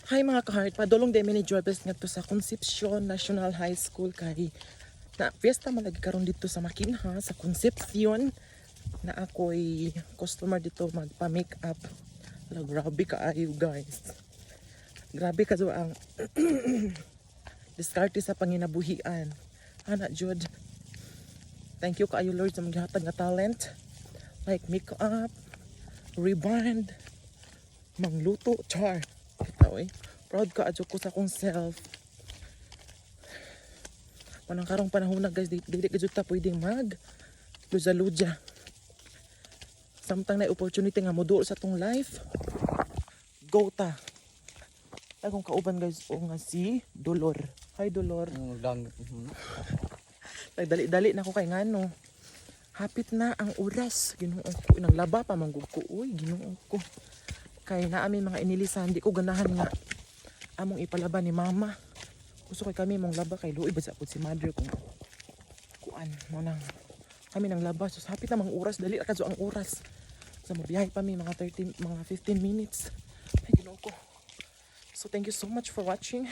Hi mga ka-heart, padulong day mini Jorbes nga to sa Concepcion National High School kay na fiesta malagi karon dito sa Makinha sa Concepcion na ako'y customer dito magpa-make up. Wala, grabe kaayo guys. Grabe ka ang diskarte sa panginabuhian. Ana Jud. Thank you kaayo Lord sa maghatag nga talent like make up, reband, mangluto, char. Ito proud ka adyo ko sa akong self. Panang karong panahon na guys, dili ka ta pwedeng mag luja-luja. Samtang na opportunity nga moduol sa tong life. Go ta. Akong kauban guys o nga si Dolor. Hi Dolor. Dali-dali na ko kay ngano. Hapit na ang oras. Ginoo ko nang laba pa manggug ko. Uy, ginoo ko. Kay na amin mga inilisan, di ko ganahan nga among ipalaba ni mama. Gusto kay kami mong laba kay luoy basa pud si mother kung kuan mo nang kami nang laba. So hapit na mga oras, dali ra kadto ang oras. So mabiyahe pa mi mga 15 minutes. Ay ginoo ko. So thank you so much for watching.